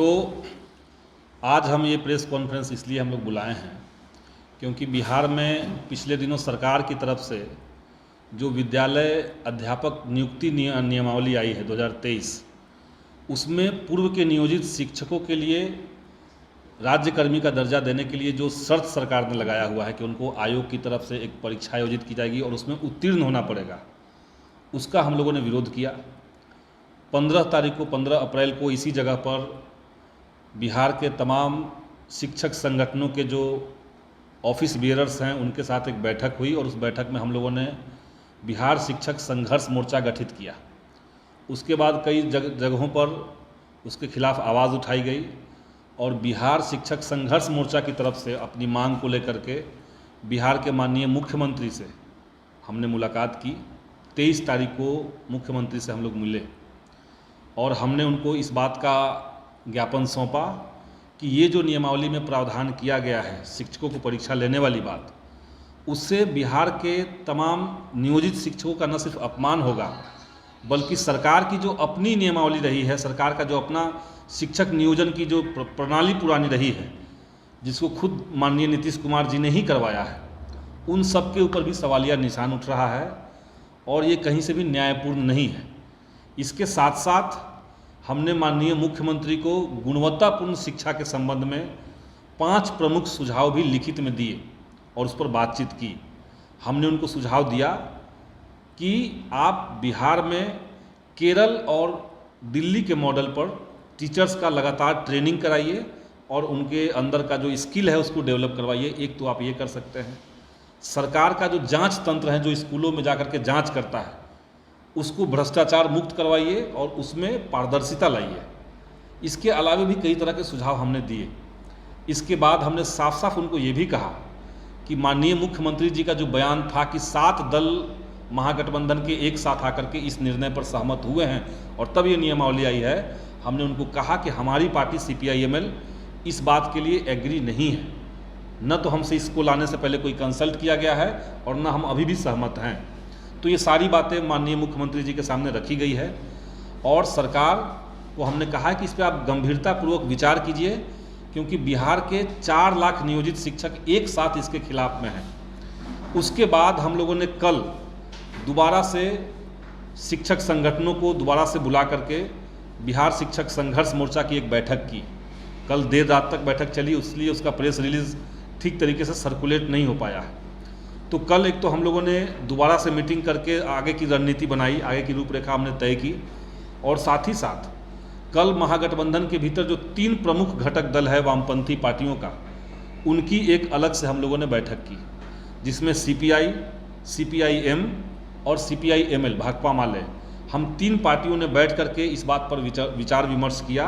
तो आज हम ये प्रेस कॉन्फ्रेंस इसलिए हम लोग बुलाए हैं क्योंकि बिहार में पिछले दिनों सरकार की तरफ से जो विद्यालय अध्यापक नियुक्ति नियमावली आई है 2023, उसमें पूर्व के नियोजित शिक्षकों के लिए राज्यकर्मी का दर्जा देने के लिए जो शर्त सरकार ने लगाया हुआ है कि उनको आयोग की तरफ से एक परीक्षा आयोजित की जाएगी और उसमें उत्तीर्ण होना पड़ेगा, उसका हम लोगों ने विरोध किया। 15 अप्रैल को इसी जगह पर बिहार के तमाम शिक्षक संगठनों के जो ऑफिस बियरर्स हैं उनके साथ एक बैठक हुई और उस बैठक में हम लोगों ने बिहार शिक्षक संघर्ष मोर्चा गठित किया। उसके बाद कई जगहों पर उसके खिलाफ आवाज़ उठाई गई और बिहार शिक्षक संघर्ष मोर्चा की तरफ से अपनी मांग को लेकर के बिहार के माननीय मुख्यमंत्री से हमने मुलाकात की। 23 तारीख को मुख्यमंत्री से हम लोग मिले और हमने उनको इस बात का ज्ञापन सौंपा कि ये जो नियमावली में प्रावधान किया गया है शिक्षकों को परीक्षा लेने वाली बात, उससे बिहार के तमाम नियोजित शिक्षकों का न सिर्फ अपमान होगा बल्कि सरकार की जो अपनी नियमावली रही है, सरकार का जो अपना शिक्षक नियोजन की जो प्रणाली पुरानी रही है, जिसको खुद माननीय नीतीश कुमार जी ने ही करवाया है, उन सब के ऊपर भी सवालिया निशान उठ रहा है और ये कहीं से भी न्यायपूर्ण नहीं है। इसके साथ साथ हमने माननीय मुख्यमंत्री को गुणवत्तापूर्ण शिक्षा के संबंध में 5 प्रमुख सुझाव भी लिखित में दिए और उस पर बातचीत की। हमने उनको सुझाव दिया कि आप बिहार में केरल और दिल्ली के मॉडल पर टीचर्स का लगातार ट्रेनिंग कराइए और उनके अंदर का जो स्किल है उसको डेवलप करवाइए। एक तो आप ये कर सकते हैं। सरकार का जो जांच तंत्र है, जो स्कूलों में जाकर के जांच करता है, उसको भ्रष्टाचार मुक्त करवाइए और उसमें पारदर्शिता लाइए। इसके अलावा भी कई तरह के सुझाव हमने दिए। इसके बाद हमने साफ साफ उनको ये भी कहा कि माननीय मुख्यमंत्री जी का जो बयान था कि 7 दल महागठबंधन के एक साथ आकर के इस निर्णय पर सहमत हुए हैं और तब ये नियमावली आई है, हमने उनको कहा कि हमारी पार्टी CPI-ML इस बात के लिए एग्री नहीं है। न तो हमसे इसको लाने से पहले कोई कंसल्ट किया गया है और न हम अभी भी सहमत हैं। तो ये सारी बातें माननीय मुख्यमंत्री जी के सामने रखी गई है और सरकार को हमने कहा है कि इस पर आप गंभीरतापूर्वक विचार कीजिए क्योंकि बिहार के 4 लाख नियोजित शिक्षक एक साथ इसके खिलाफ में हैं। उसके बाद हम लोगों ने कल दोबारा से शिक्षक संगठनों को दोबारा से बुला करके बिहार शिक्षक संघर्ष मोर्चा की एक बैठक की। कल देर रात तक बैठक चली, इसलिए उसका प्रेस रिलीज़ ठीक तरीके से सर्कुलेट नहीं हो पाया है। तो कल एक तो हम लोगों ने दोबारा से मीटिंग करके आगे की रणनीति बनाई, आगे की रूपरेखा हमने तय की और साथ ही साथ कल महागठबंधन के भीतर जो 3 प्रमुख घटक दल है वामपंथी पार्टियों का, उनकी एक अलग से हम लोगों ने बैठक की जिसमें CPI, CPI-M और CPI-ML भाकपा माले, हम 3 पार्टियों ने बैठ करके इस बात पर विचार विमर्श किया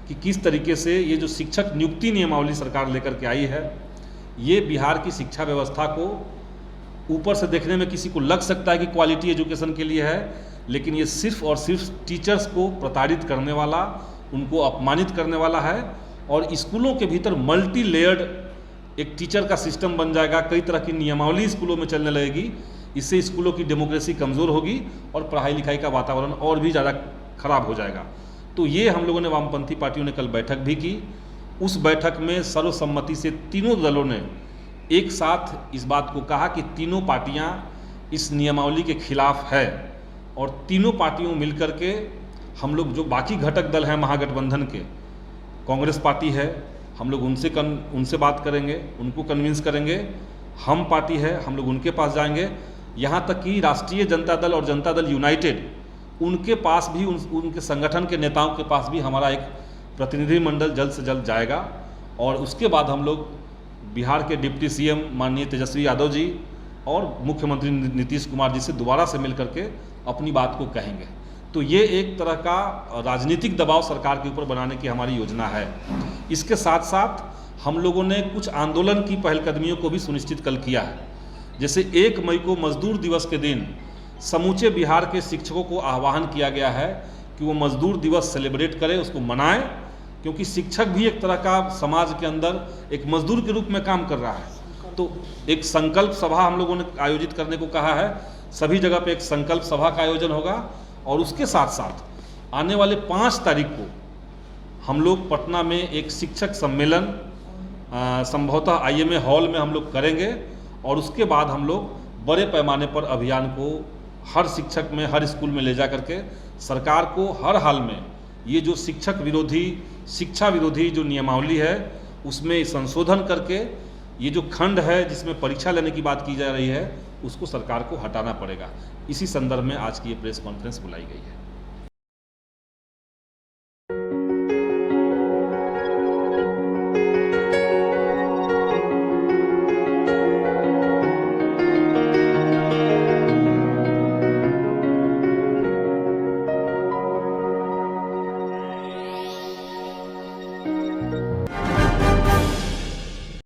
कि किस तरीके से ये जो शिक्षक नियुक्ति नियमावली सरकार लेकर के आई है, ये बिहार की शिक्षा व्यवस्था को ऊपर से देखने में किसी को लग सकता है कि क्वालिटी एजुकेशन के लिए है, लेकिन ये सिर्फ और सिर्फ टीचर्स को प्रताड़ित करने वाला, उनको अपमानित करने वाला है और स्कूलों के भीतर मल्टी लेयर्ड एक टीचर का सिस्टम बन जाएगा। कई तरह की नियमावली स्कूलों में चलने लगेगी। इससे स्कूलों की डेमोक्रेसी कमज़ोर होगी और पढ़ाई लिखाई का वातावरण और भी ज़्यादा खराब हो जाएगा। तो ये हम लोगों ने वामपंथी पार्टियों ने कल बैठक भी की। उस बैठक में सर्वसम्मति से तीनों दलों ने एक साथ इस बात को कहा कि तीनों पार्टियां इस नियमावली के खिलाफ है और तीनों पार्टियों मिलकर के हम लोग जो बाकी घटक दल हैं महागठबंधन के, कांग्रेस पार्टी है, हम लोग उनसे बात करेंगे, उनको कन्विंस करेंगे। हम पार्टी है, हम लोग उनके पास जाएंगे। यहाँ तक कि राष्ट्रीय जनता दल और जनता दल यूनाइटेड, उनके पास भी उनके संगठन के नेताओं के पास भी हमारा एक प्रतिनिधिमंडल जल्द से जल्द जाएगा और उसके बाद हम लोग बिहार के डिप्टी CM माननीय तेजस्वी यादव जी और मुख्यमंत्री नीतीश कुमार जी से दोबारा से मिल करके अपनी बात को कहेंगे। तो ये एक तरह का राजनीतिक दबाव सरकार के ऊपर बनाने की हमारी योजना है। इसके साथ साथ हम लोगों ने कुछ आंदोलन की पहलकदमियों को भी सुनिश्चित कल किया है। जैसे 1 मई को मजदूर दिवस के दिन समूचे बिहार के शिक्षकों को आह्वान किया गया है कि वो मजदूर दिवस सेलिब्रेट करें, उसको मनाएं, क्योंकि शिक्षक भी एक तरह का समाज के अंदर एक मजदूर के रूप में काम कर रहा है। तो एक संकल्प सभा हम लोगों ने आयोजित करने को कहा है। सभी जगह पे एक संकल्प सभा का आयोजन होगा और उसके साथ साथ आने वाले 5 तारीख को हम लोग पटना में एक शिक्षक सम्मेलन संभवतः IMA हॉल में हम लोग करेंगे और उसके बाद हम लोग बड़े पैमाने पर अभियान को हर शिक्षक में, हर स्कूल में ले जा करके सरकार को हर हाल में ये जो शिक्षा विरोधी जो नियमावली है उसमें संशोधन करके ये जो खंड है जिसमें परीक्षा लेने की बात की जा रही है उसको सरकार को हटाना पड़ेगा। इसी संदर्भ में आज की ये प्रेस कॉन्फ्रेंस बुलाई गई है।